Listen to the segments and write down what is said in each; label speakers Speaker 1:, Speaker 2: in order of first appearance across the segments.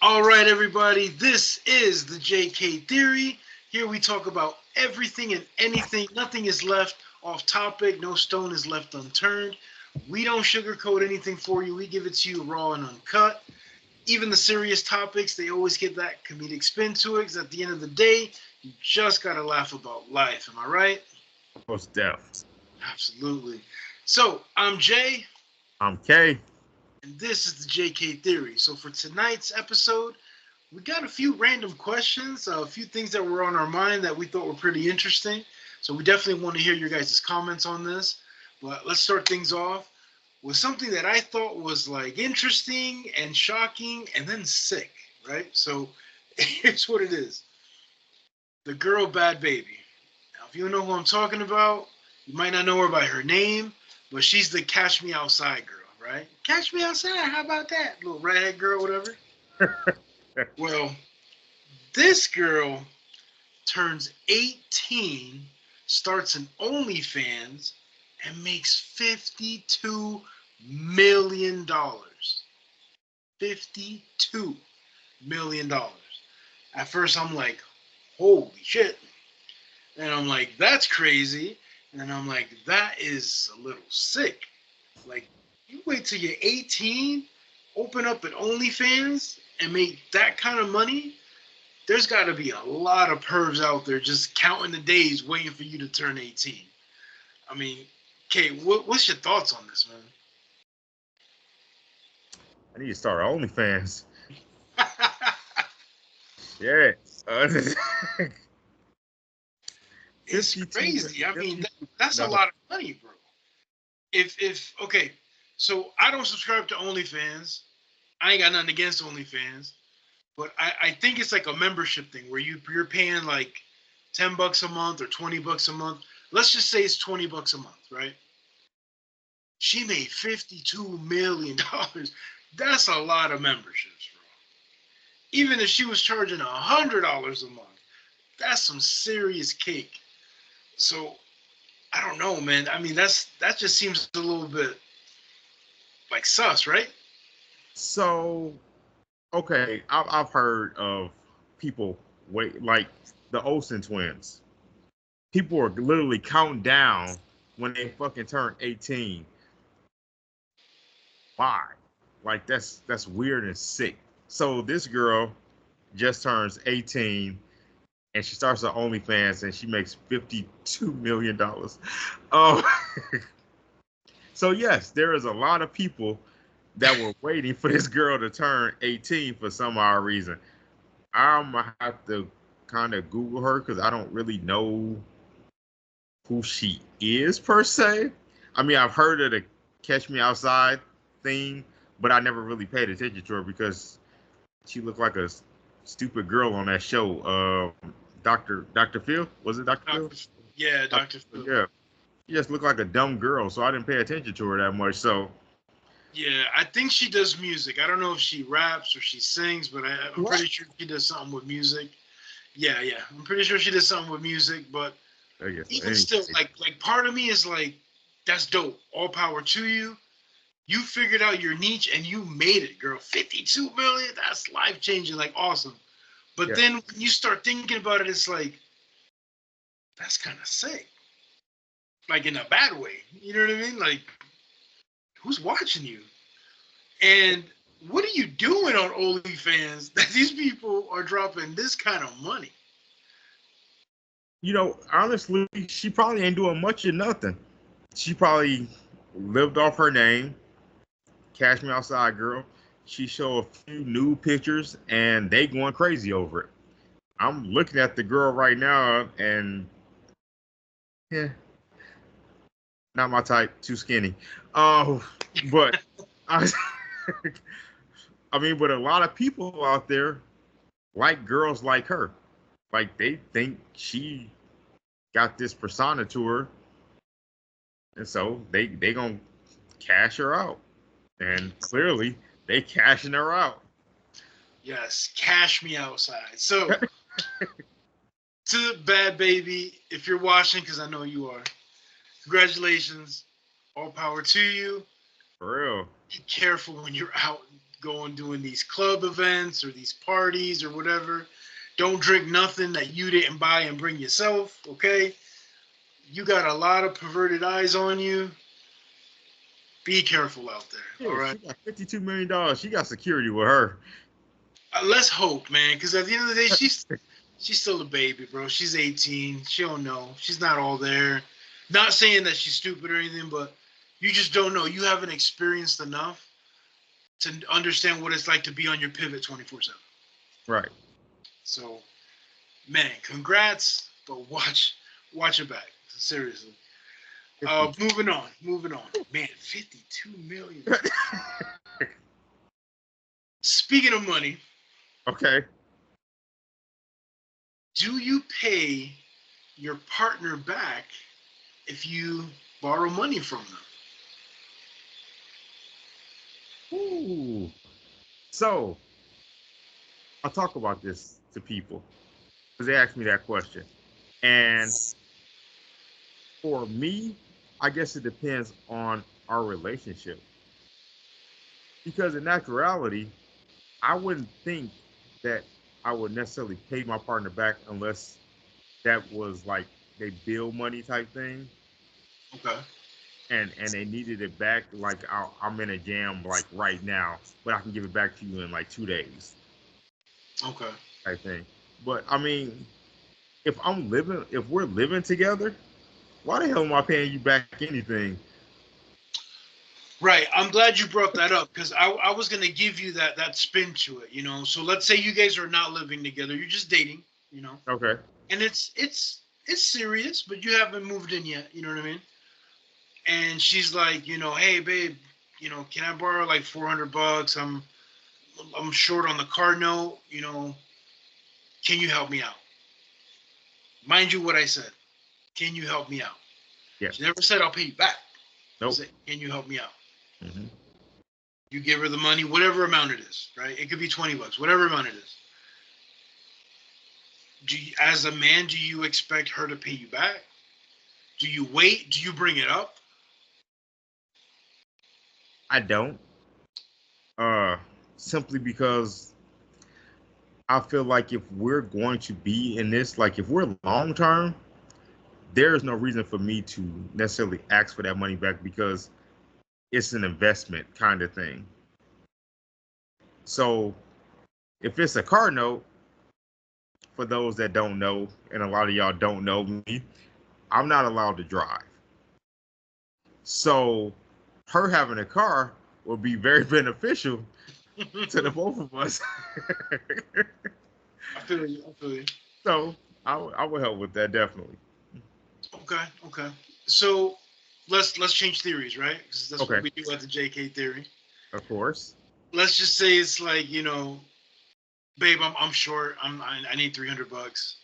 Speaker 1: All right, everybody, this is the JK Theory. Here we talk about everything and anything. Nothing is left off topic. No stone is left unturned. We don't sugarcoat anything for you. We give it to you raw and uncut. Even the serious topics, they always get that comedic spin to it because at the end of the day, you just got to laugh about life. Am I right?
Speaker 2: Most deaf.
Speaker 1: Absolutely. So, I'm Jay,
Speaker 2: I'm K.
Speaker 1: and this is the JK Theory. So, for tonight's episode, we got a few random questions, a few things that were on our mind that we thought were pretty interesting. So we definitely want to hear your guys' comments on this. But let's start things off with something that I thought was like interesting and shocking and then sick, right? So here's what it is. The girl Bhadbabie. Now, if you know who I'm talking about, you might not know her by her name, but she's the Cash Me Outside girl, right? Cash Me Outside, how about that? Little redhead girl, whatever. Well, this girl turns 18, starts an OnlyFans, and makes $52 million. $52 million. At first, I'm like, holy shit. And I'm like, that's crazy. And I'm like, that is a little sick. Like, you wait till you're 18, open up an OnlyFans, and make that kind of money. There's got to be a lot of pervs out there just counting the days waiting for you to turn 18. I mean, Kate, what's your thoughts on this,
Speaker 2: I need to start OnlyFans.
Speaker 1: man?
Speaker 2: Yes.
Speaker 1: It's
Speaker 2: 52
Speaker 1: crazy. I mean, that's a
Speaker 2: no.
Speaker 1: lot of money, bro. If okay, so I don't subscribe to OnlyFans. I ain't got nothing against OnlyFans, but I think it's like a membership thing where you're paying like $10 a month or $20 a month. Let's just say it's $20 a month, right? She made $52 million. That's a lot of memberships, bro. Even if she was charging $100 a month, that's some serious cake. So I don't know, man. I mean, that just seems a little bit like sus, right?
Speaker 2: So, okay, I've heard of people wait like the Olsen twins. People are literally counting down when they fucking turn 18. Why? Like that's weird and sick. So this girl just turns 18 and she starts her OnlyFans and she makes $52 million. Oh, so yes, there is a lot of people that were waiting for this girl to turn 18 for some odd reason. I'm gonna have to kind of Google her because I don't really know who she is per se. I mean, I've heard of the "Catch Me Outside" thing, but I never really paid attention to her because she looked like a stupid girl on that show. Doctor Phil, was it Doctor Phil?
Speaker 1: Doctor, yeah, Doctor Phil.
Speaker 2: Yeah, she just looked like a dumb girl, so I didn't pay attention to her that much. So
Speaker 1: Yeah, I think she does music. I don't know if she raps or she sings, but I'm
Speaker 2: what?
Speaker 1: pretty sure she does something with music. Yeah, yeah, I'm pretty sure she does something with music. But
Speaker 2: I guess
Speaker 1: even
Speaker 2: anyway.
Speaker 1: still, like part of me is like, that's dope. All power to you. You figured out your niche and you made it, girl. 52 million. That's life changing. Like awesome. But
Speaker 2: Yeah.
Speaker 1: then when you start thinking about it, it's like that's kind of sick. Like in a bad way. You know what I mean? Like who's watching you? And what are you doing on OnlyFans that these people are dropping this kind of money?
Speaker 2: Honestly, she probably ain't doing much of nothing. She probably lived off her name, Cash Me Outside Girl. She show a few nude pictures and they going crazy over it. I'm looking at the girl right now and yeah, not my type, too skinny. But I, I mean, but a lot of people out there like girls like her. Like they think she got this persona to her, and so they gonna cash her out. And clearly they cashing her out.
Speaker 1: Yes, cash me outside. So to Bhadbabie, if you're watching, because I know you are, congratulations. All power to you.
Speaker 2: For real.
Speaker 1: Be careful when you're out going doing these club events or these parties or whatever. Don't drink nothing that you didn't buy and bring yourself, okay? You got a lot of perverted eyes on you. Be careful out there, all
Speaker 2: Yeah,
Speaker 1: right?
Speaker 2: she got $52 million. She got security with her.
Speaker 1: Let's hope, man, because at the end of the day, she's still a baby, bro. She's 18. She don't know. She's not all there. Not saying that she's stupid or anything, but you just don't know. You haven't experienced enough to understand what it's like to be on your pivot 24/7.
Speaker 2: Right.
Speaker 1: So, man, congrats, but watch it back. Seriously. Moving on. Man, 52 million. Speaking of money,
Speaker 2: Okay.
Speaker 1: do you pay your partner back if you borrow money from them?
Speaker 2: Ooh. So I talk about this to people because they ask me that question. And for me, I guess it depends on our relationship. Because in actuality, I wouldn't think that I would necessarily pay my partner back unless that was like they bill money type thing.
Speaker 1: Okay.
Speaker 2: And they needed it back like I'm in a jam like right now, but I can give it back to you in like 2 days
Speaker 1: Okay.
Speaker 2: type thing. But I mean, if we're living together, why the hell am I paying you back anything?
Speaker 1: Right. I'm glad you brought that up because I was gonna give you that spin to it, you know. So let's say you guys are not living together, you're just dating, you know.
Speaker 2: Okay.
Speaker 1: And it's serious, but you haven't moved in yet, you know what I mean? And she's like, you know, hey babe, you know, can I borrow like $400? I'm short on the car note, you know, can you help me out? Mind you what I said. Can you help me out?
Speaker 2: Yes.
Speaker 1: She never said I'll pay you back.
Speaker 2: Nope.
Speaker 1: She said, can you help me out?
Speaker 2: Mm-hmm.
Speaker 1: You give her the money, whatever amount it is, right? It could be $20, whatever amount it is. As a man, do you expect her to pay you back? Do you wait? Do you bring it up?
Speaker 2: I don't. Uh, Simply because I feel like if we're going to be in this, like if we're long term, there is no reason for me to necessarily ask for that money back because it's an investment kind of thing. So if it's a car note, for those that don't know, and a lot of y'all don't know me, I'm not allowed to drive. So her having a car will be very beneficial to the both of us.
Speaker 1: I feel you.
Speaker 2: So I will help with that definitely.
Speaker 1: Okay. So let's change theories, right? Because that's
Speaker 2: Okay,
Speaker 1: what we do at the JK theory.
Speaker 2: of course.
Speaker 1: Let's just say it's like, you know, babe, I'm short. I need $300.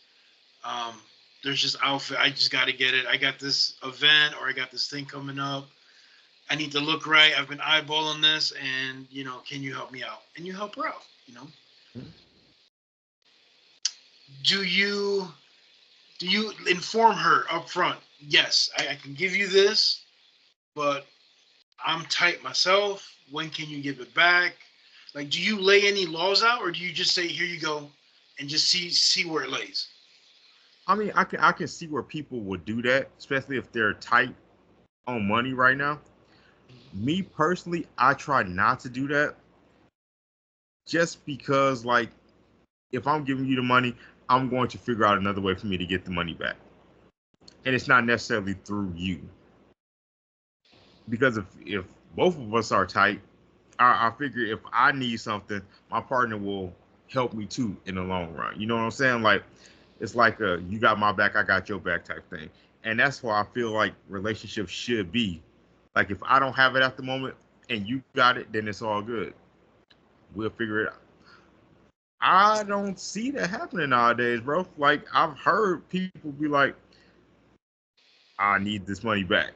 Speaker 1: Um, there's just outfit. I just got to get it. I got this event or I got this thing coming up. I need to look right. I've been eyeballing this, and you know, can you help me out? And you help her out. You know,
Speaker 2: Mhm.
Speaker 1: do you inform her up front? Yes, I can give you this, but I'm tight myself. When can you give it back? Like, do you lay any laws out, or do you just say, "Here you go," and just see where it lays?
Speaker 2: I mean, I can see where people would do that, especially if they're tight on money right now. Me personally, I try not to do that just because, like, if I'm giving you the money, I'm going to figure out another way for me to get the money back. And it's not necessarily through you. Because if both of us are tight, I figure if I need something, my partner will help me too in the long run. You know what I'm saying? Like, it's like a you got my back, I got your back type thing. And that's why I feel like relationships should be. Like, if I don't have it at the moment and you got it, then it's all good. We'll figure it out. I don't see that happening nowadays, bro. Like, I've heard people be like, I need this money back.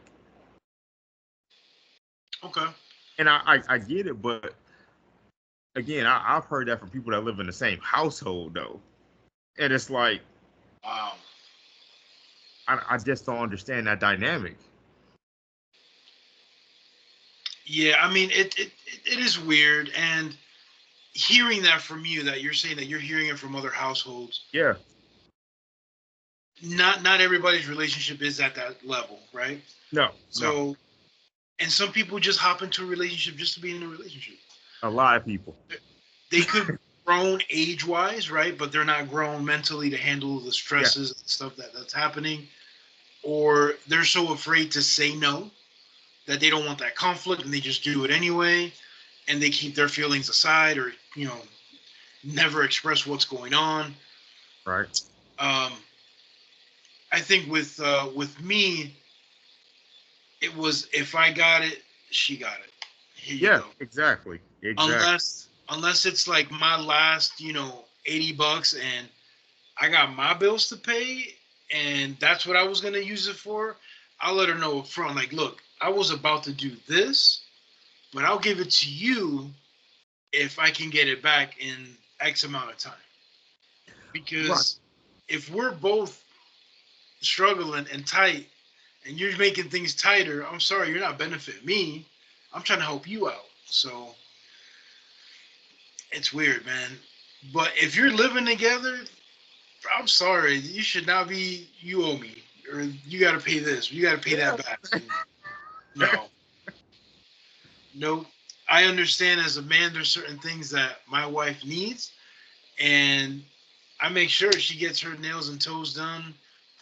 Speaker 1: Okay.
Speaker 2: And I get it, but again, I've heard that from people that live in the same household, though. And it's like,
Speaker 1: Wow.
Speaker 2: I just don't understand that dynamic.
Speaker 1: Yeah, I mean, it is weird, and hearing that from you, that you're saying that you're hearing it from other households.
Speaker 2: Yeah.
Speaker 1: Not everybody's relationship is at that level, right?
Speaker 2: No. No.
Speaker 1: So, and some people just hop into a relationship just to be in a relationship.
Speaker 2: A lot of people.
Speaker 1: They could be grown age-wise, right? But they're not grown mentally to handle the stresses and stuff that's happening. Or they're so afraid to say no that they don't want that conflict and they just do it anyway. And they keep their feelings aside, or, never express what's going on.
Speaker 2: Right.
Speaker 1: I think with me, it was, if I got it, she got it. Here you
Speaker 2: Yeah.
Speaker 1: go.
Speaker 2: Exactly.
Speaker 1: Unless it's like my last, $80, and I got my bills to pay, and that's what I was gonna use it for. I'll let her know up front, like, look, I was about to do this, but I'll give it to you if I can get it back in X amount of time.
Speaker 2: Right.
Speaker 1: Because if we're both struggling and tight, and you're making things tighter, I'm sorry, you're not benefiting me. I'm trying to help you out. So it's weird, man. But if you're living together, I'm sorry, you should not be, you owe me, or you got to pay this, or you got to pay that back. No, no. I understand as a man, there's certain things that my wife needs, and I make sure she gets her nails and toes done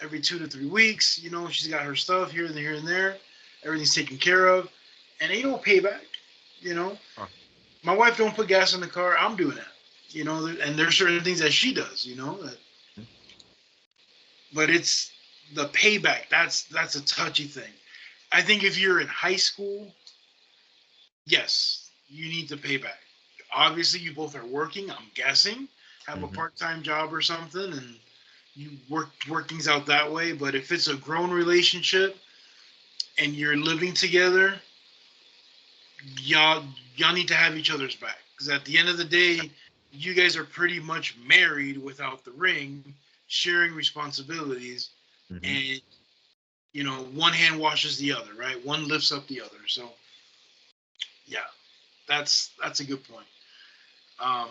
Speaker 1: every 2 to 3 weeks. She's got her stuff here and there and there. Everything's taken care of, and ain't no payback. You know,
Speaker 2: Huh.
Speaker 1: my wife don't put gas in the car. I'm doing that. And there's certain things that she does. But it's the payback. That's a touchy thing. I think if you're in high school, yes, you need to pay back. Obviously, you both are working. I'm guessing, have a
Speaker 2: Mhm.
Speaker 1: part-time job or something, and you work things out that way. But if it's a grown relationship and you're living together, y'all need to have each other's back, because at the end of the day, you guys are pretty much married without the ring, sharing responsibilities,
Speaker 2: Mhm.
Speaker 1: and one hand washes the other, right? One lifts up the other. So yeah, that's a good point. Um,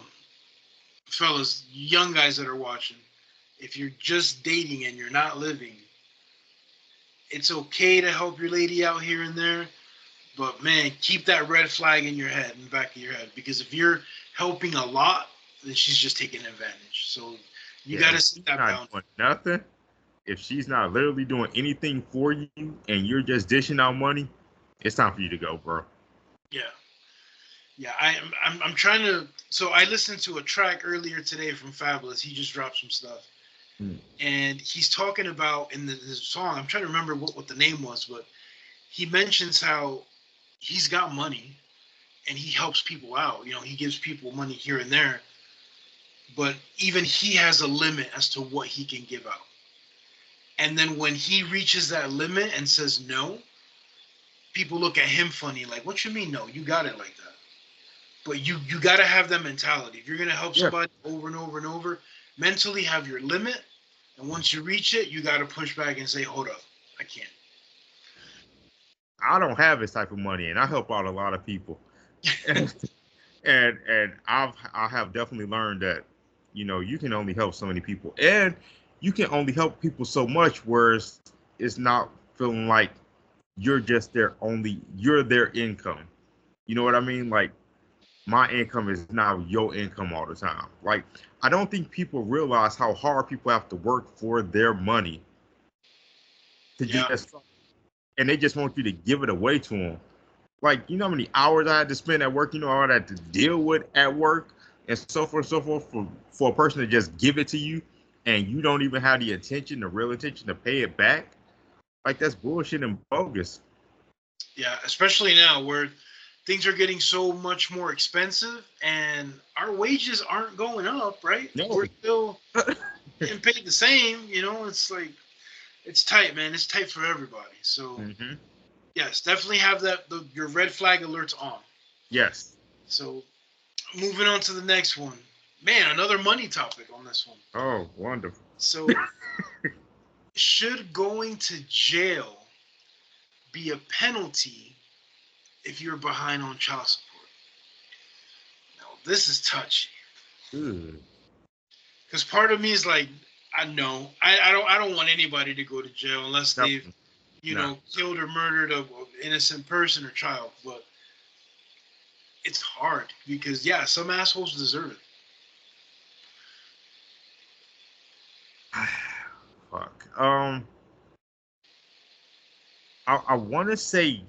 Speaker 1: Fellas, young guys that are watching, if you're just dating and you're not living, it's okay to help your lady out here and there, but man, keep that red flag in your head, in the back of your head, because if you're helping a lot, then she's just taking advantage. So you
Speaker 2: Yeah.
Speaker 1: got
Speaker 2: If
Speaker 1: to set
Speaker 2: she's
Speaker 1: that
Speaker 2: not
Speaker 1: boundary.
Speaker 2: doing nothing, if she's not literally doing anything for you, and you're just dishing out money, it's time for you to go, bro.
Speaker 1: Yeah, yeah. I'm trying to. So I listened to a track earlier today from Fabulous. He just dropped some stuff,
Speaker 2: Mm.
Speaker 1: and he's talking about in his song. I'm trying to remember what the name was, but he mentions how he's got money and he helps people out. He gives people money here and there, but even he has a limit as to what he can give out. And then when he reaches that limit and says no, people look at him funny, like, "What you mean no? You got it like that." But you got to have that mentality. If you're gonna help
Speaker 2: Yeah.
Speaker 1: somebody over and over and over, mentally have your limit, and once you reach it, you got to push back and say, "Hold up, I can't."
Speaker 2: I don't have this type of money, and I help out a lot of people. and I have definitely learned that you can only help so many people, and you can only help people so much, whereas it's not feeling like you're their income. You know what I mean? Like, my income is not your income all the time. Like, I don't think people realize how hard people have to work for their money to
Speaker 1: Yeah,
Speaker 2: just, and they just want you to give it away to them. Like, you know how many hours I had to spend at work, all I had to deal with at work, and so forth and so forth, for a person to just give it to you, and you don't even have the intention, the real intention, to pay it back. Like, that's bullshit and bogus.
Speaker 1: yeah. Especially now where things are getting so much more expensive and our wages aren't going up, right?
Speaker 2: No.
Speaker 1: We're still getting paid the same. It's like, it's tight, man. It's tight for everybody. So
Speaker 2: Hmm.
Speaker 1: yes, definitely have your red flag alerts on.
Speaker 2: Yes.
Speaker 1: So moving on to the next one. Man, another money topic on this one.
Speaker 2: Oh, wonderful.
Speaker 1: So should going to jail be a penalty if you're behind on child support? Now this is touchy.
Speaker 2: Ugh.
Speaker 1: Because part of me is like, I don't want anybody to go to jail unless
Speaker 2: No,
Speaker 1: they've,
Speaker 2: no.
Speaker 1: killed or murdered an innocent person or child. But it's hard because some assholes deserve it.
Speaker 2: Fuck. I want to say,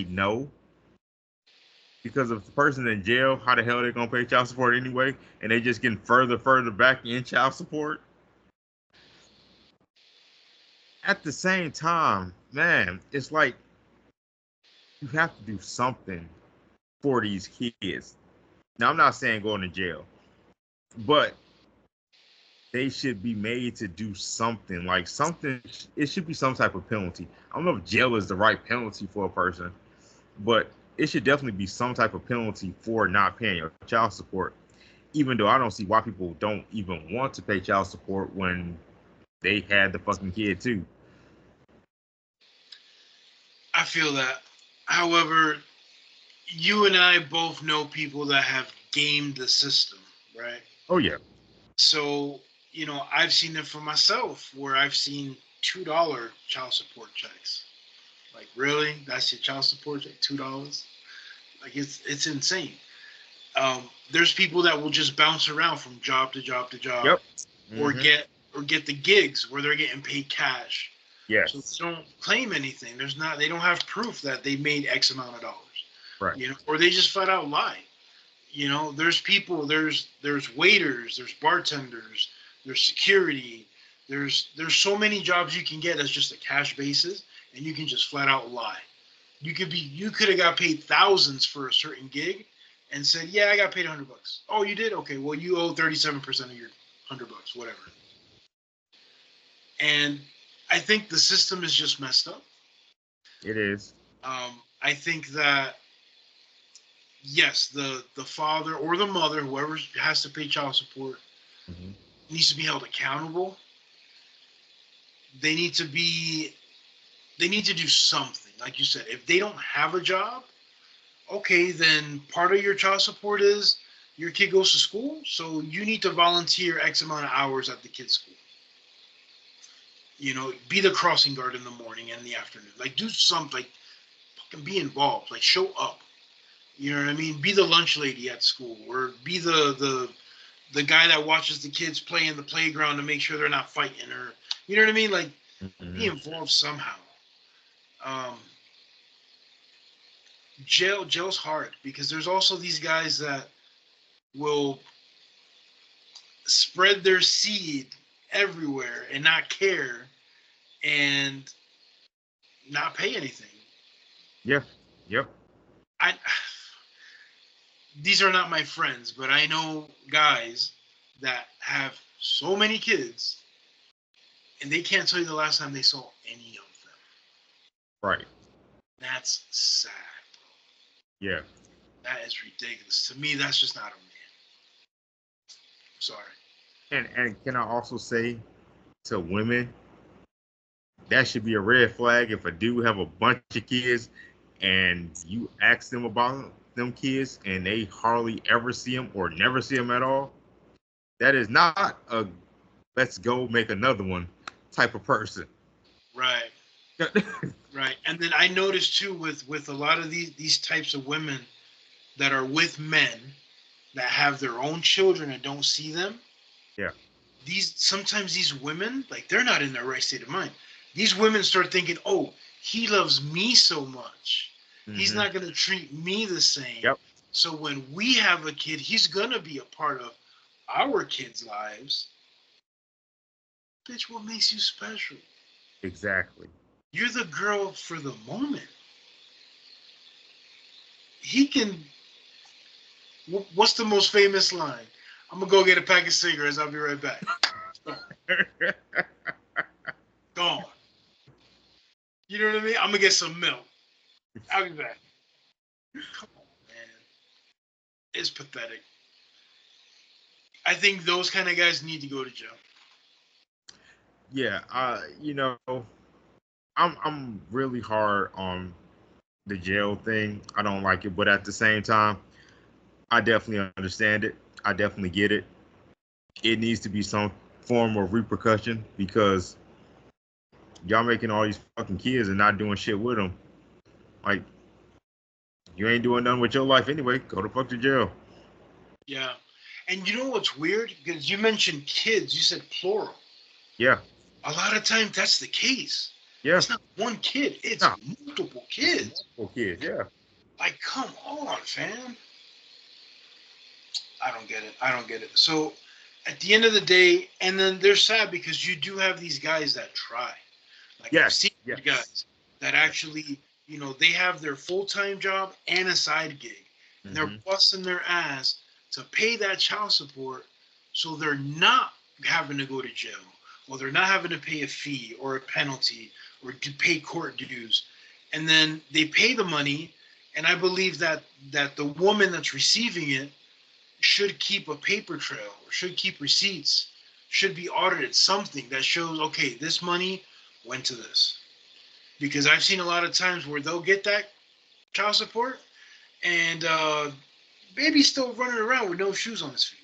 Speaker 2: no, because if the person in jail, how the hell they gonna pay child support anyway? And they just getting further back in child support. At the same time, man, it's like you have to do something for these kids. Now, I'm not saying going to jail, but they should be made to do something. Like something, it should be some type of penalty. I don't know if jail is the right penalty for a person, but it should definitely be some type of penalty for not paying your child support. Even though I don't see why people don't even want to pay child support when they had the fucking kid too.
Speaker 1: I feel that. However, you and I both know people that have gamed the system, right?
Speaker 2: Oh yeah.
Speaker 1: So, I've seen it for myself where I've seen $2 child support checks. Like, really? That's your child support check? $2? Like, it's insane. There's people that will just bounce around from job to job to job,
Speaker 2: Yep.
Speaker 1: or
Speaker 2: Mm-hmm.
Speaker 1: get the gigs where they're getting paid cash. So
Speaker 2: Yes.
Speaker 1: they don't claim anything. They don't have proof that they made X amount of dollars.
Speaker 2: Right.
Speaker 1: Or they just flat out lie. There's people, there's waiters, there's bartenders, there's security, there's so many jobs you can get as just a cash basis, and you can just flat out lie. You could have got paid thousands for a certain gig, and said, yeah, I got paid $100. Oh, you did? Okay, well, you owe 37% of your $100, whatever. And I think the system is just messed up.
Speaker 2: It is.
Speaker 1: I think that yes, the father or the mother, whoever has to pay child support,
Speaker 2: Mm-hmm.
Speaker 1: needs to be held accountable. They need to do something. Like you said, if they don't have a job, okay, then part of your child support is your kid goes to school, so you need to volunteer X amount of hours at the kid's school. Be the crossing guard in the morning and in the afternoon. Like, do something. Like, fucking be involved. Like, show up. You know what I mean? Be the lunch lady at school, or be the guy that watches the kids play in the playground to make sure they're not fighting, or you know what I mean? Like, be involved somehow. Um, jail's hard because there's also these guys that will spread their seed everywhere and not care and not pay anything.
Speaker 2: Yeah. Yep.
Speaker 1: These are not my friends, but I know guys that have so many kids and they can't tell you the last time they saw any of them.
Speaker 2: Right.
Speaker 1: That's sad, bro.
Speaker 2: Yeah.
Speaker 1: That is ridiculous. To me, that's just not a man. Sorry.
Speaker 2: And can I also say to women, that should be a red flag if a dude have a bunch of kids and you ask them about them kids and they hardly ever see them or never see them at all. That is not a let's go make another one type of person.
Speaker 1: Right. Right. And then I noticed too with a lot of these types of women that are with men that have their own children and don't see them.
Speaker 2: Yeah.
Speaker 1: Sometimes these women, like, they're not in their right state of mind. These women start thinking, oh, he loves me so much. Mm-hmm. He's not going to treat me the same.
Speaker 2: Yep.
Speaker 1: So when we have a kid, he's going to be a part of our kids' lives. Bitch, what makes you special?
Speaker 2: Exactly.
Speaker 1: You're the girl for the moment. He can... What's the most famous line? I'm going to go get a pack of cigarettes. I'll be right back. Gone. You know what I mean? I'm going to get some milk. I'll be back. Come on, man. It's pathetic. I think those kind of guys need to go to jail.
Speaker 2: Yeah, I'm really hard on the jail thing. I don't like it, but at the same time, I definitely understand it. I definitely get it. It needs to be some form of repercussion because y'all making all these fucking kids and not doing shit with them. Like, you ain't doing nothing with your life anyway. Go to fuck to jail.
Speaker 1: Yeah. And you know what's weird? Because you mentioned kids, you said plural.
Speaker 2: Yeah.
Speaker 1: A lot of times that's the case.
Speaker 2: Yeah.
Speaker 1: It's not one kid, it's
Speaker 2: No.
Speaker 1: multiple
Speaker 2: It's
Speaker 1: kids.
Speaker 2: multiple kids. Yeah.
Speaker 1: Like, come on, fam. I don't get it. I don't get it. So at the end of the day, and then they're sad because you do have these guys that try. Like I've seen
Speaker 2: Yes. Yes.
Speaker 1: guys that actually, they have their full-time job and a side gig. And they're
Speaker 2: Mm-hmm.
Speaker 1: busting their ass to pay that child support so they're not having to go to jail or they're not having to pay a fee or a penalty or to pay court dues. And then they pay the money, and I believe that the woman that's receiving it should keep a paper trail, or should keep receipts, should be audited, something that shows, okay, this money went to this. Because I've seen a lot of times where they'll get that child support and baby's still running around with no shoes on his feet.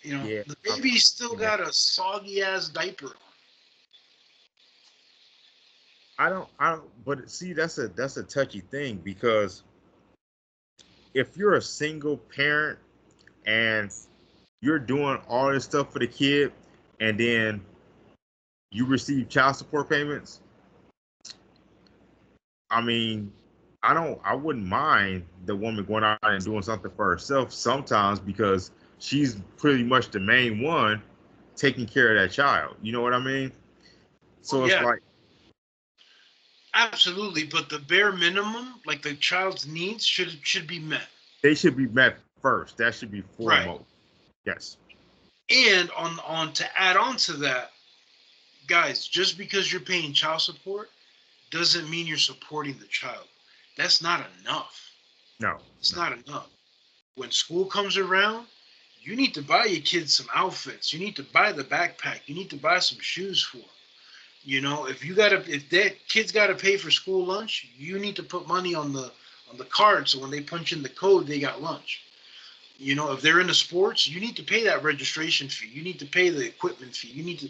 Speaker 2: Yeah.
Speaker 1: The
Speaker 2: I've
Speaker 1: baby still
Speaker 2: seen that.
Speaker 1: got a soggy ass diaper on.
Speaker 2: But see, that's a touchy thing because if you're a single parent and you're doing all this stuff for the kid and then you receive child support payments, I mean, I wouldn't mind the woman going out and doing something for herself sometimes because she's pretty much the main one taking care of that child. You know what I mean?
Speaker 1: Oh
Speaker 2: So it's
Speaker 1: yeah,
Speaker 2: like
Speaker 1: absolutely. But the bare minimum, like the child's needs, should be met.
Speaker 2: they should be met first. That should be
Speaker 1: Right.
Speaker 2: foremost. Yes.
Speaker 1: And on to add on to that, guys, just because you're paying child support doesn't mean you're supporting the child. That's not enough.
Speaker 2: No.
Speaker 1: It's
Speaker 2: No.
Speaker 1: not enough. When school comes around, you need to buy your kids some outfits. You need to buy the backpack. You need to buy some shoes for them. If that kid's gotta pay for school lunch, you need to put money on the card so when they punch in the code, they got lunch. If they're into sports, you need to pay that registration fee. You need to pay the equipment fee. You need to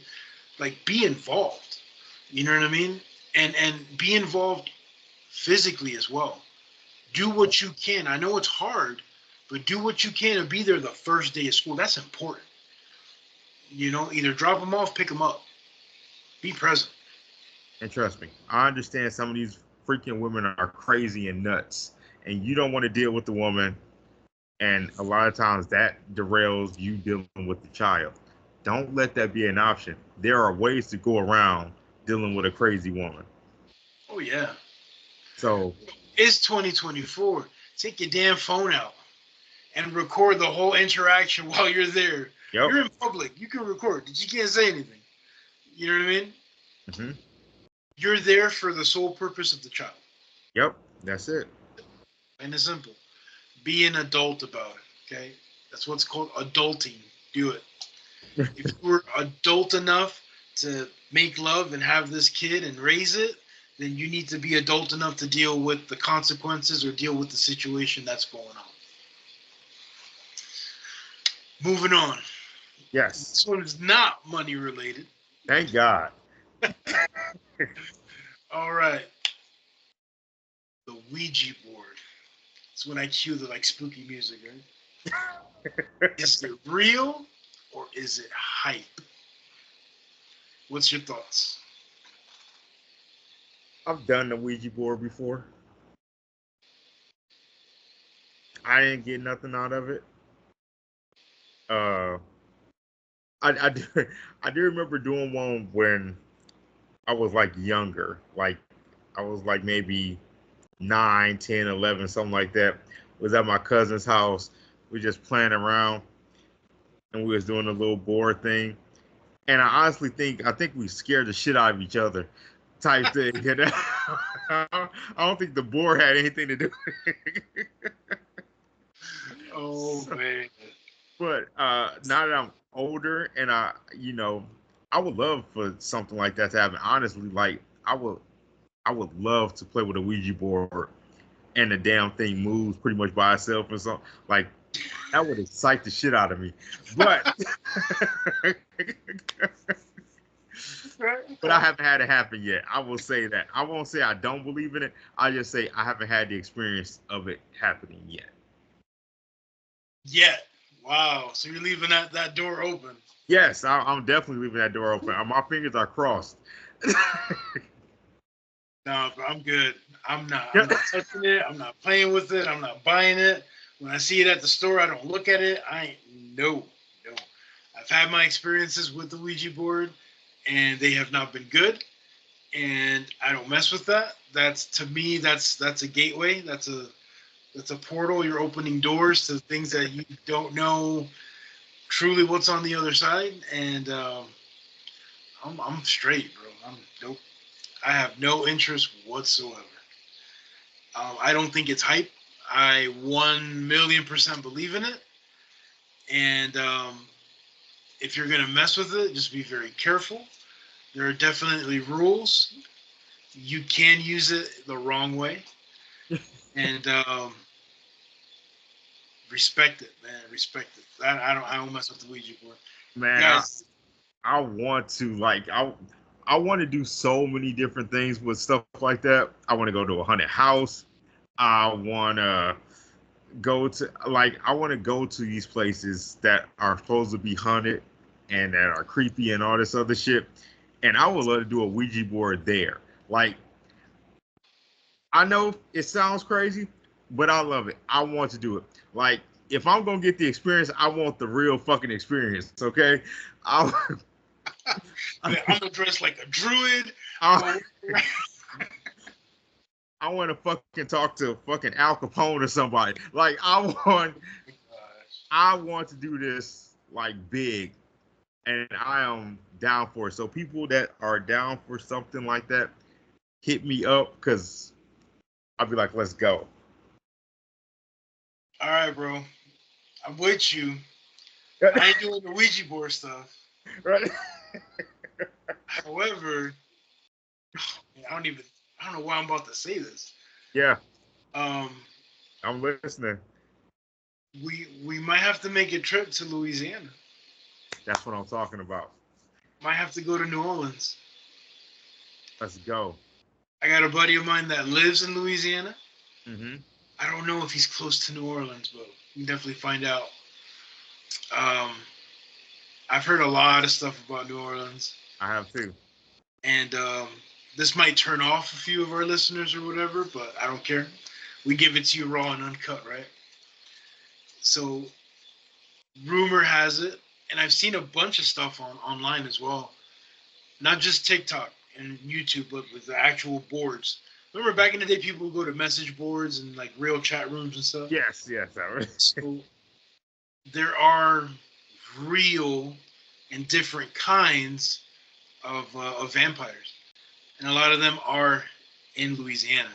Speaker 1: be involved. You know what I mean? And be involved physically as well. Do what you can. I know it's hard, but do what you can and be there the first day of school. That's important. Either drop them off, pick them up. Be present.
Speaker 2: And trust me, I understand some of these freaking women are crazy and nuts, and you don't want to deal with the woman. And a lot of times that derails you dealing with the child. Don't let that be an option. There are ways to go around dealing with a crazy woman.
Speaker 1: Oh yeah.
Speaker 2: So,
Speaker 1: It's 2024. Take your damn phone out and record the whole interaction while you're there.
Speaker 2: yep.
Speaker 1: You're in public. You can record, but you can't say anything. You know what I mean?
Speaker 2: Hmm.
Speaker 1: You're there for the sole purpose of the child.
Speaker 2: Yep. That's it.
Speaker 1: Plain and simple. Be an adult about it. Okay? That's what's called adulting. Do it. If you were adult enough to make love and have this kid and raise it, then you need to be adult enough to deal with the consequences or deal with the situation that's going on. Moving on.
Speaker 2: Yes.
Speaker 1: This one is not money related.
Speaker 2: Thank God.
Speaker 1: All right. The Ouija board. It's when I cue the spooky music, right? Is it real or is it hype? What's your thoughts?
Speaker 2: I've done the Ouija board before. I didn't get nothing out of it. Uh, I do, I do remember doing one when I was like younger. Like I was like maybe 9, 10, 11, something like that. Was at my cousin's house. We just playing around and we was doing a little board thing. And I think we scared the shit out of each other type thing. I don't think the board had anything to do with it.
Speaker 1: Oh man.
Speaker 2: But now that I'm older and I would love for something like that to happen. Honestly, like I would love to play with a Ouija board and the damn thing moves pretty much by itself or something. Like that would excite the shit out of me. But but I haven't had it happen yet. I will say that. I won't say I don't believe in it. I just say I haven't had the experience of it happening yet.
Speaker 1: Yet. Wow. So you're leaving that door open.
Speaker 2: Yes, I'm definitely leaving that door open. My fingers are crossed.
Speaker 1: No, bro, I'm good. I'm not touching it. I'm not playing with it. I'm not buying it. When I see it at the store, I don't look at it. No. I've had my experiences with the Ouija board, and they have not been good. And I don't mess with that. That's, to me, that's a gateway. That's a portal. You're opening doors to things that you don't know truly what's on the other side. And I'm straight, bro. I'm dope. I have no interest whatsoever. I don't think it's hype. I 1,000,000% believe in it. And if you're going to mess with it, just be very careful. There are definitely rules. You can use it the wrong way. And respect it, man. Respect it. I don't mess with the Ouija board.
Speaker 2: Man, guys, I want to I want to do so many different things with stuff like that. I want to go to a haunted house. I want to go to these places that are supposed to be haunted and that are creepy and all this other shit. And I would love to do a Ouija board there. Like, I know it sounds crazy, but I love it. I want to do it. Like, if I'm gonna get the experience, I want the real fucking experience. Okay,
Speaker 1: I'm gonna dress like a druid.
Speaker 2: I want to fucking talk to fucking Al Capone or somebody. Like, I want to do this like big, and I am down for it. So people that are down for something like that, hit me up, because I'll be like, let's go.
Speaker 1: All right, bro. I'm with you. I ain't doing the Ouija board stuff.
Speaker 2: Right.
Speaker 1: However, I don't know why I'm about to say this.
Speaker 2: Yeah. I'm listening.
Speaker 1: We might have to make a trip to Louisiana.
Speaker 2: That's what I'm talking about.
Speaker 1: Might have to go to New Orleans.
Speaker 2: Let's go.
Speaker 1: I got a buddy of mine that lives in Louisiana.
Speaker 2: Mm-hmm.
Speaker 1: I don't know if he's close to New Orleans, but we can definitely find out. I've heard a lot of stuff about New Orleans.
Speaker 2: I have too.
Speaker 1: And this might turn off a few of our listeners or whatever, but I don't care. We give it to you raw and uncut, right? So rumor has it, and I've seen a bunch of stuff online as well. Not just TikTok and YouTube, but with the actual boards. Remember back in the day, people would go to message boards and like real chat rooms and stuff?
Speaker 2: Yes.
Speaker 1: So there are real and different kinds of vampires. And a lot of them are in Louisiana.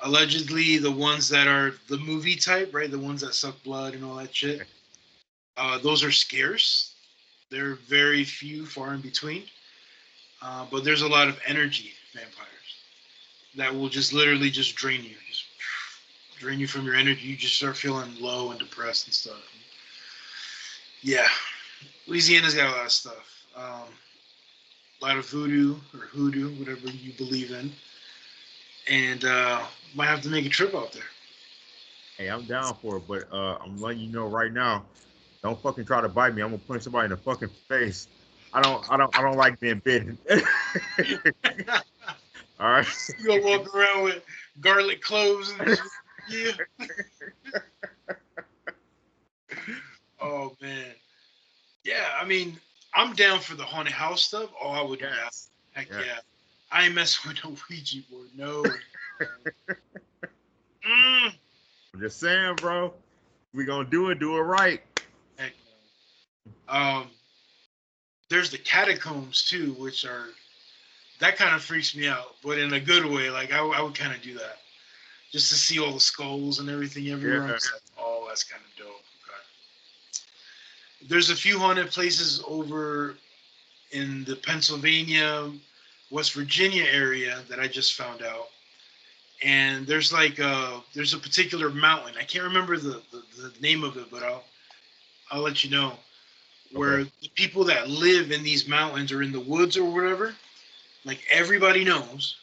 Speaker 1: Allegedly, the ones that are the movie type, right? The ones that suck blood and all that shit. Those are scarce. They're very few, far in between. But there's a lot of energy vampires that will just literally just drain you. Just drain you from your energy. You just start feeling low and depressed and stuff. Yeah. Louisiana's got a lot of stuff. A lot of voodoo or hoodoo, whatever you believe in. And might have to make a trip out there.
Speaker 2: Hey, I'm down for it, but I'm letting you know right now, don't fucking try to bite me. I'm gonna punch somebody in the fucking face. I don't like being bitten. All right.
Speaker 1: You gonna walk around with garlic cloves and yeah. Oh man. Yeah, I mean, I'm down for the haunted house stuff. Oh, I would.
Speaker 2: Yes.
Speaker 1: Heck yeah. I ain't messing with no Ouija board. No.
Speaker 2: I'm just saying, bro. We gonna do it right.
Speaker 1: Heck no. There's the catacombs too, which are that kind of freaks me out, but in a good way. Like I would kind of do that, just to see all the skulls and everything everywhere. Yeah. Oh, that's kind of dope. Okay. There's a few haunted places over in the Pennsylvania, West Virginia area that I just found out, and there's like there's a particular mountain. I can't remember the name of it, but I'll let you know.
Speaker 2: Okay.
Speaker 1: Where the people that live in these mountains or in the woods or whatever, like everybody knows,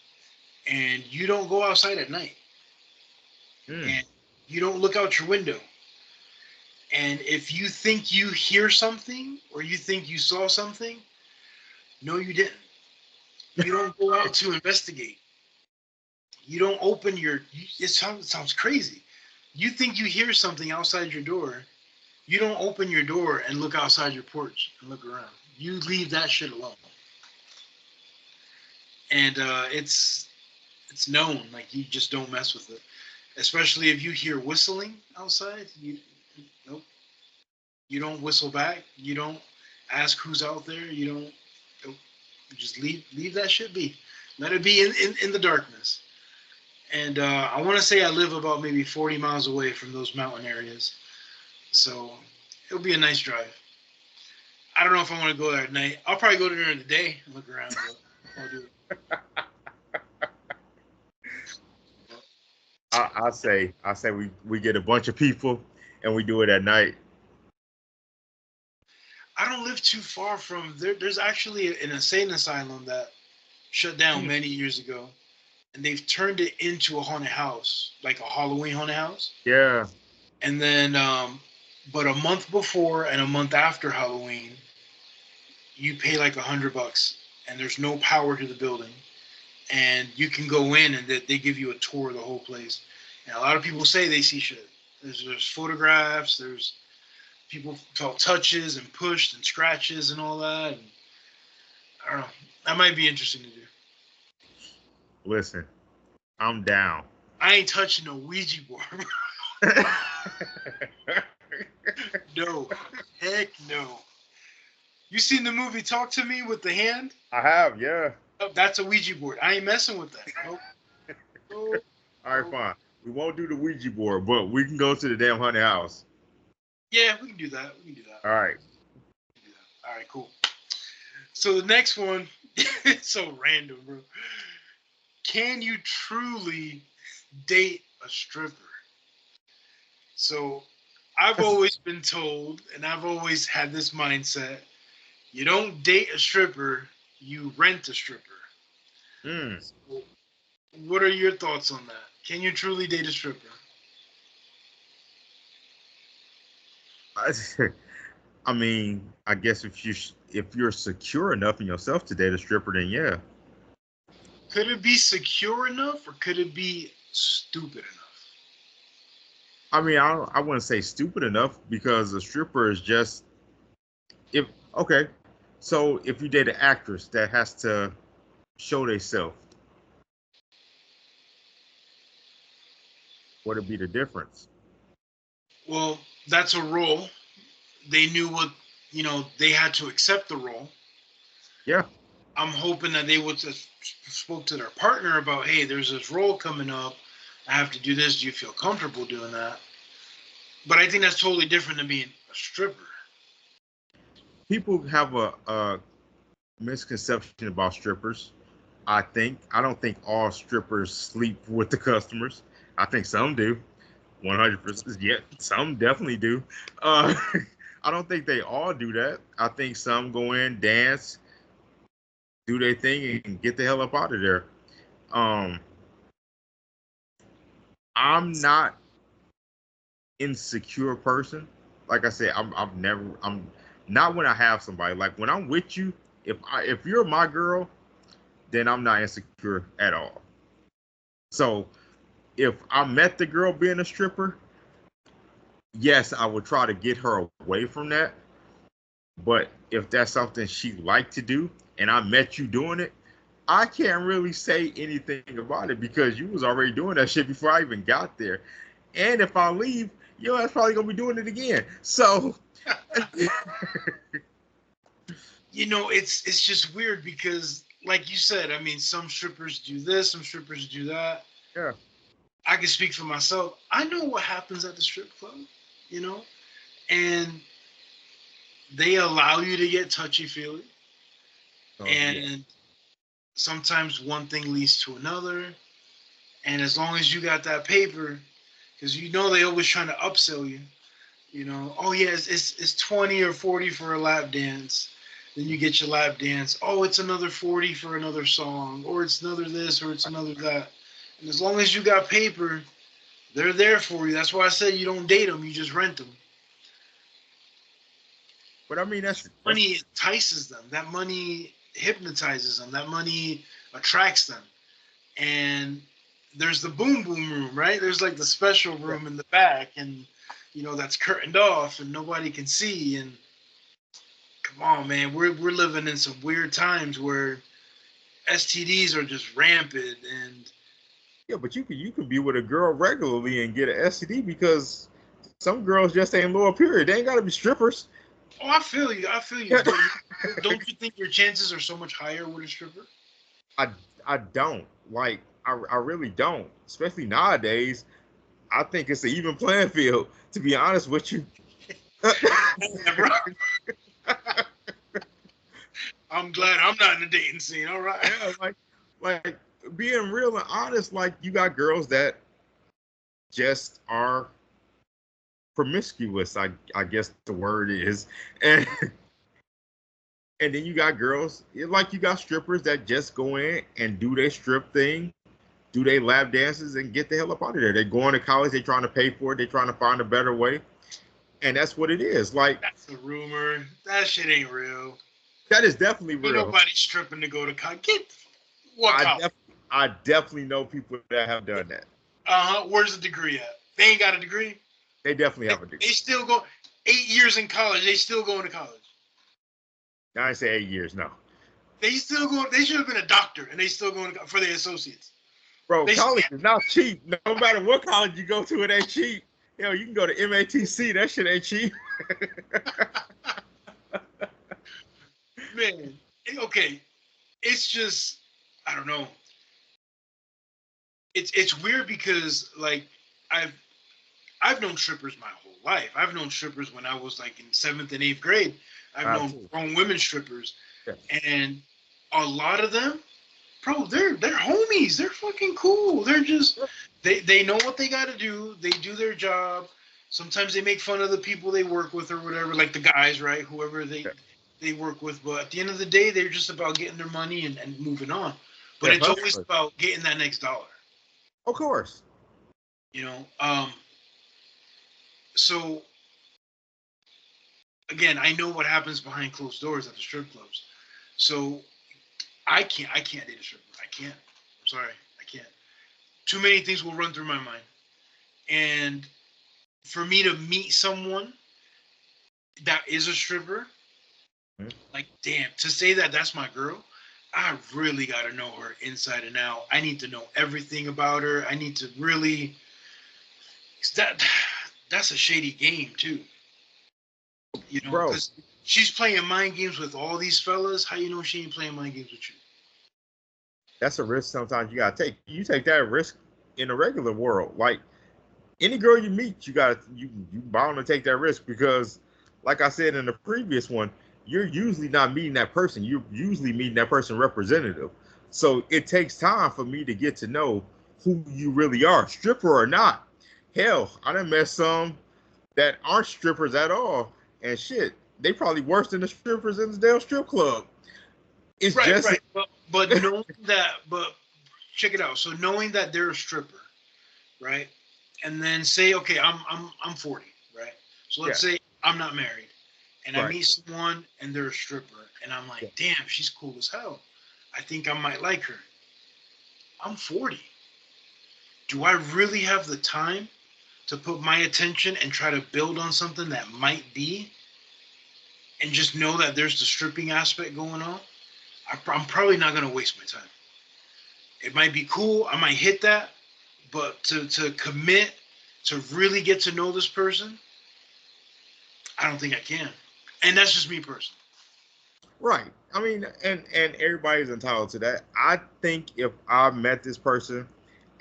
Speaker 1: and you don't go outside at night,
Speaker 2: Mm.
Speaker 1: and you don't look out your window. And if you think you hear something or you think you saw something, no, you didn't. You don't go out to investigate. You don't open your. It sounds crazy. You think you hear something outside your door. You don't open your door and look outside your porch and look around. You leave that shit alone. And it's known. Like you just don't mess with it. Especially if you hear whistling outside. Nope. You don't whistle back. You don't ask who's out there. You don't. Nope. You just leave that shit be. Let it be in the darkness. And I want to say I live about maybe 40 miles away from those mountain areas, so it'll be a nice drive. I don't know if I want to go there at night. I'll probably go there during the day and look around. But I'll do it.
Speaker 2: I say we get a bunch of people and we do it at night.
Speaker 1: I don't live too far from there. There's actually an insane asylum that shut down
Speaker 2: Mm.
Speaker 1: many years ago, and they've turned it into a haunted house, like a Halloween haunted house.
Speaker 2: Yeah.
Speaker 1: And then, but a month before and a month after Halloween, you pay like $100, and there's no power to the building, and you can go in and they give you a tour of the whole place. And a lot of people say they see shit. There's photographs. There's people felt touches and pushed and scratches and all that. And I don't know. That might be interesting to do.
Speaker 2: Listen, I'm down.
Speaker 1: I ain't touching no Ouija board. No, heck no. You seen the movie Talk to Me with the hand?
Speaker 2: I have, yeah.
Speaker 1: Oh, that's a Ouija board. I ain't messing with that. Nope. Nope.
Speaker 2: All right, fine. We won't do the Ouija board, but we can go to the damn haunted house.
Speaker 1: Yeah, we can do that. We can do that.
Speaker 2: All right.
Speaker 1: All right, cool. So the next one, it's so random, bro. Can you truly date a stripper? So I've always been told, and I've always had this mindset, you don't date a stripper, you rent a stripper.
Speaker 2: Mm.
Speaker 1: So what are your thoughts on that? Can you truly date a stripper?
Speaker 2: I mean, I guess if you're secure enough in yourself to date a stripper, then yeah.
Speaker 1: Could it be secure enough or could it be stupid enough?
Speaker 2: I mean, I wouldn't say stupid enough because a stripper is just if okay. So if you date an actress that has to show themselves, what'd be the difference?
Speaker 1: Well, that's a role. They knew what, they had to accept the role.
Speaker 2: Yeah.
Speaker 1: I'm hoping that they would have spoke to their partner about, hey, there's this role coming up. I have to do this. Do you feel comfortable doing that? But I think that's totally different than being a stripper.
Speaker 2: People have a misconception about strippers. I don't think all strippers sleep with the customers. I think some do. 100%. Yeah, some definitely do. Uh, I don't think they all do that. I think some go in, dance, do their thing, and get the hell up out of there. Um, I'm not insecure person. Like I said, I'm not when I have somebody. Like when I'm with you, if you're my girl, then I'm not insecure at all. So if I met the girl being a stripper, yes, I would try to get her away from that. But if that's something she liked to do and I met you doing it, I can't really say anything about it because you was already doing that shit before I even got there. And if I leave, your ass probably gonna be doing it again. So
Speaker 1: It's just weird because, like you said, I mean, some strippers do this, some strippers do that.
Speaker 2: yeah.
Speaker 1: I can speak for myself. I know what happens at the strip club, you know, and they allow you to get touchy feely,
Speaker 2: So yeah.
Speaker 1: and sometimes one thing leads to another, And as long as you got that paper, because you know they always trying to upsell you. Oh yeah, it's 20 or 40 for a lap dance. Then you get your lap dance. Oh, it's another 40 for another song, or it's another this, or it's another that. And as long as you got paper, they're there for you. That's why I said you don't date them, you just rent them.
Speaker 2: But I mean, that's
Speaker 1: Money entices them. That money hypnotizes them. That money attracts them. And there's the boom boom room, right? There's like the special room in the back, and that's curtained off and nobody can see. And come on, man, we're living in some weird times where STDs are just rampant. And
Speaker 2: yeah. But you can be with a girl regularly and get an STD because some girls just ain't lower period. They ain't got to be strippers.
Speaker 1: oh, I feel you. But don't you think your chances are so much higher with a stripper?
Speaker 2: I don't like. I really don't. Especially nowadays. I think it's an even playing field. To be honest with you.
Speaker 1: I'm glad I'm not in the dating scene. All right.
Speaker 2: Yeah, like being real and honest, like you got girls that just are promiscuous, I guess the word is. And and then you got girls, like you got strippers that just go in and do their strip thing, do their lap dances and get the hell up out of there. They're going to college, they're trying to pay for it, they're trying to find a better way. And that's what it is. Like
Speaker 1: that's a rumor. That shit ain't real.
Speaker 2: That is definitely real.
Speaker 1: Ain't nobody stripping to go to college. I
Speaker 2: definitely know people that have done that.
Speaker 1: Where's the degree at? They ain't got a degree.
Speaker 2: They definitely have a degree.
Speaker 1: They still go 8 years in college. They still going to college.
Speaker 2: I didn't say 8 years. No.
Speaker 1: They still go. They should have been a doctor, and they still going for their associates.
Speaker 2: Bro, college is not cheap. No matter what college you go to, it ain't cheap. Hell, you can go to MATC. That shit ain't cheap.
Speaker 1: Man, okay. It's just, I don't know. It's weird because like I've known strippers my whole life. I've known strippers when I was like in 7th and 8th grade. I've known grown women strippers, and a lot of them, bro, they're homies. They're fucking cool. They're just they know what they got to do. They do their job. Sometimes they make fun of the people they work with or whatever, like the guys, right? Whoever they work with. But at the end of the day, they're just about getting their money and moving on. But it's always about getting that next dollar.
Speaker 2: Of course.
Speaker 1: So again, I know what happens behind closed doors at the strip clubs. So I can't date a stripper. I can't. I'm sorry. I can't. Too many things will run through my mind. And for me to meet someone that is a stripper, like, damn, to say that that's my girl, I really got to know her inside and out. I need to know everything about her. I need to really, that's a shady game too. Because she's playing mind games with all these fellas. How you know she ain't playing mind games with you?
Speaker 2: That's a risk sometimes you gotta take. You take that risk in the regular world. Like any girl you meet, you bound to take that risk because, like I said in the previous one, you're usually not meeting that person. You're usually meeting that person representative. So it takes time for me to get to know who you really are, stripper or not. Hell, I done met some that aren't strippers at all, and shit, they probably worse than the strippers in the damn strip club. It's right.
Speaker 1: But knowing that, but check it out. So knowing that they're a stripper, right? And then say, okay, I'm 40, right? So let's say I'm not married, and I meet someone and they're a stripper, and I'm like, damn, she's cool as hell. I think I might like her. I'm 40. Do I really have the time to put my attention and try to build on something that might be, and just know that there's the stripping aspect going on? I'm probably not going to waste my time. It might be cool. I might hit that. But to commit, to really get to know this person, I don't think I can. And that's just me personally.
Speaker 2: Right. I mean, and everybody's entitled to that. I think if I met this person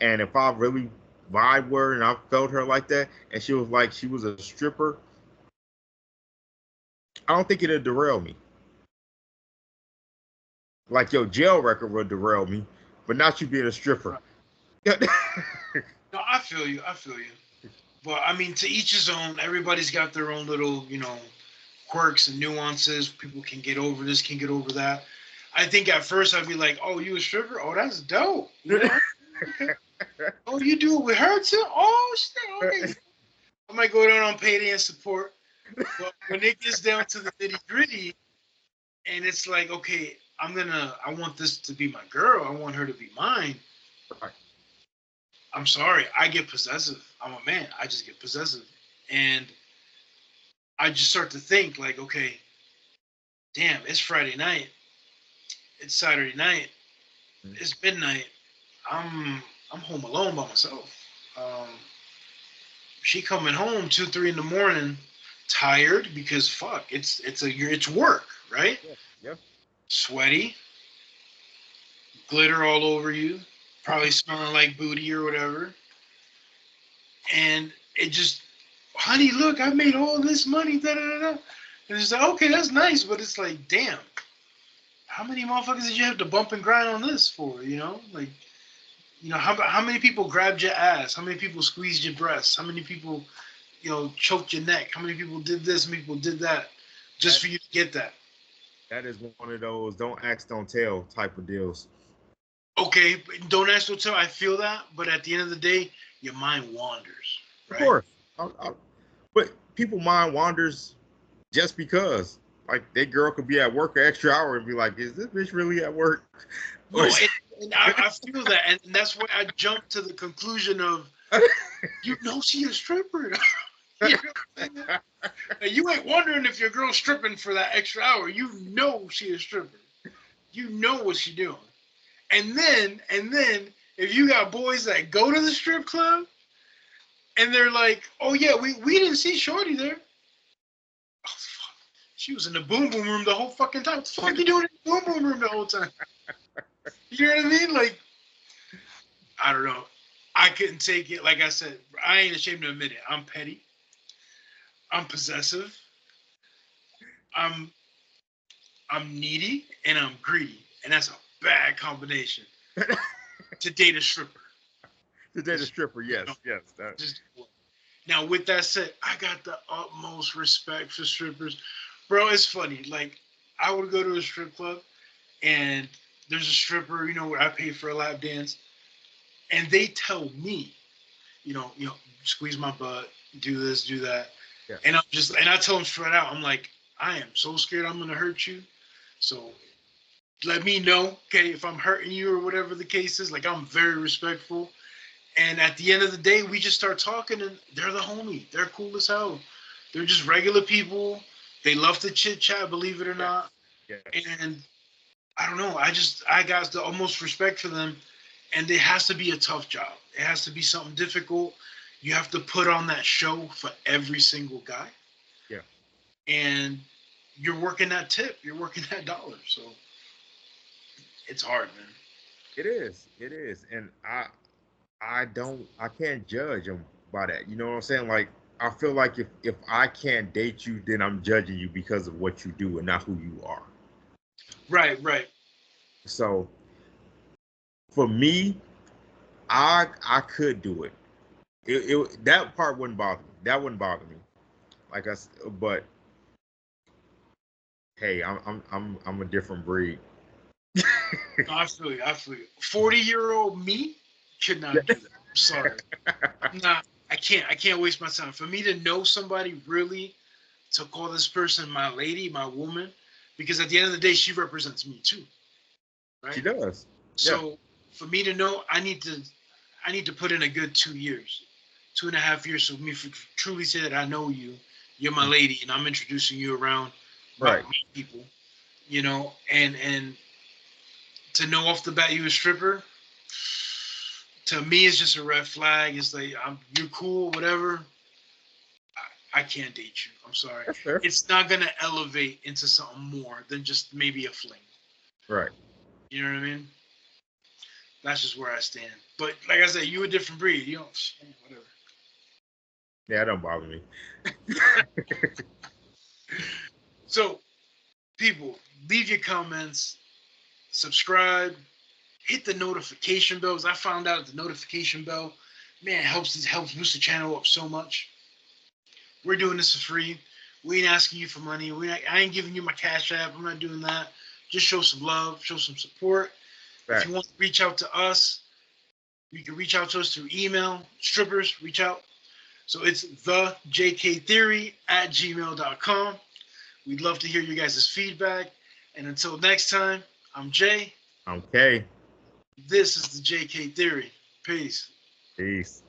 Speaker 2: and if I really vibe with her and I felt her like that and she was like she was a stripper, I don't think it'd derail me. Like your jail record would derail me, but not you being a stripper.
Speaker 1: No, I feel you. I feel you. But I mean, to each his own. Everybody's got their own little, quirks and nuances. People can get over this, can get over that. I think at first I'd be like, "Oh, you a stripper? Oh, that's dope." Okay. Oh, you do it with her too? Oh, shit. Okay. I might go down on payday and support. But when it gets down to the nitty gritty, and it's like, okay, I want this to be my girl. I want her to be mine.
Speaker 2: Right.
Speaker 1: I'm sorry, I get possessive. I'm a man. I just get possessive, and I just start to think like, okay, damn, it's Friday night, it's Saturday night,
Speaker 2: Mm.
Speaker 1: it's midnight. I'm home alone by myself. Um, she coming home 2, 3 in the morning, tired because fuck, it's work, right?
Speaker 2: Yeah. Yeah.
Speaker 1: Sweaty, glitter all over you, probably smelling like booty or whatever, and it just, honey, look, I made all this money, da da da da. And it's like, okay, that's nice, but it's like, damn, how many motherfuckers did you have to bump and grind on this for? Like, how many people grabbed your ass? How many people squeezed your breasts? How many people, choked your neck? How many people did this? How many people did that, just
Speaker 2: That
Speaker 1: for you to get that?
Speaker 2: that is one of those don't ask, don't tell type of deals.
Speaker 1: Okay, don't ask, don't tell. I feel that, but at the end of the day, your mind wanders,
Speaker 2: Of
Speaker 1: right?
Speaker 2: course. But people mind wanders just because. Like that girl could be at work an extra hour and be like, "Is this bitch really at work?" Or
Speaker 1: No, and I feel that, and that's why I jumped to the conclusion of, she a stripper. You know what I'm saying? Like, you ain't wondering if your girl's stripping for that extra hour. You know she a stripper. You know what she doing. And then if you got boys that go to the strip club and they're like, oh yeah, we didn't see Shorty there. Oh fuck. She was in the boom boom room the whole fucking time. What the fuck you doing in the boom boom room the whole time? You know what I mean? Like, I don't know. I couldn't take it. Like I said, I ain't ashamed to admit it. I'm petty. I'm possessive. I'm I'm needy and I'm greedy, and that's a bad combination to date a stripper.
Speaker 2: to date a
Speaker 1: Just,
Speaker 2: stripper,
Speaker 1: you know,
Speaker 2: yes, yes.
Speaker 1: just now. With that said, I got the utmost respect for strippers, bro. It's funny. Like, I would go to a strip club, and there's a stripper, where I pay for a lap dance, and they tell me, squeeze my butt, do this, do that,
Speaker 2: Yeah.
Speaker 1: and I tell them straight out, I'm like, I am so scared I'm gonna hurt you, so let me know, okay, if I'm hurting you or whatever the case is. Like, I'm very respectful. And at the end of the day, we just start talking, and they're the homie. They're cool as hell. They're just regular people. They love to chit chat, believe it or
Speaker 2: Yes.
Speaker 1: not.
Speaker 2: Yes.
Speaker 1: And I don't know. I got the utmost respect for them. And it has to be a tough job. It has to be something difficult. You have to put on that show for every single guy.
Speaker 2: Yeah.
Speaker 1: And you're working that tip. You're working that dollar. So it's hard, man.
Speaker 2: It is. It is. And I can't judge them by that. You know what I'm saying? Like I feel like if I can't date you, then I'm judging you because of what you do and not who you are.
Speaker 1: Right, right.
Speaker 2: So for me, I could do it. That part wouldn't bother me. That wouldn't bother me. But hey, I'm a different breed.
Speaker 1: No, I feel you. I feel you. 40-year-old me could not do that. I'm sorry. I'm not. I can't. I can't waste my time. For me to know somebody really, to call this person my lady, my woman, because at the end of the day, she represents me too,
Speaker 2: She
Speaker 1: right?
Speaker 2: does. Yeah.
Speaker 1: So for me to know, I need to put in a good 2 years, 2.5 years, for me to truly say that I know you, you're my lady, and I'm introducing you around
Speaker 2: Right.
Speaker 1: my people, and to know off the bat you a stripper, to me it's just a red flag. It's like, you're cool, whatever. I can't date you. I'm sorry.
Speaker 2: That's fair.
Speaker 1: It's not gonna elevate into something more than just maybe a fling.
Speaker 2: Right.
Speaker 1: You know what I mean? That's just where I stand. But like I said, you a different breed. You don't, whatever.
Speaker 2: Yeah, that don't bother me.
Speaker 1: So, people, leave your comments, subscribe, hit the notification bells. I found out the notification bell, man, helps boost the channel up so much. We're doing this for free. We ain't asking you for money. I ain't giving you my Cash App. I'm not doing that. Just show some love, show some support.
Speaker 2: Right.
Speaker 1: If you want to reach out to us, you can reach out to us through email. Strippers, reach out. So it's thejktheory@gmail.com. We'd love to hear you guys' feedback. And until next time, I'm Jay.
Speaker 2: Okay.
Speaker 1: This is the JK Theory. Peace.
Speaker 2: Peace.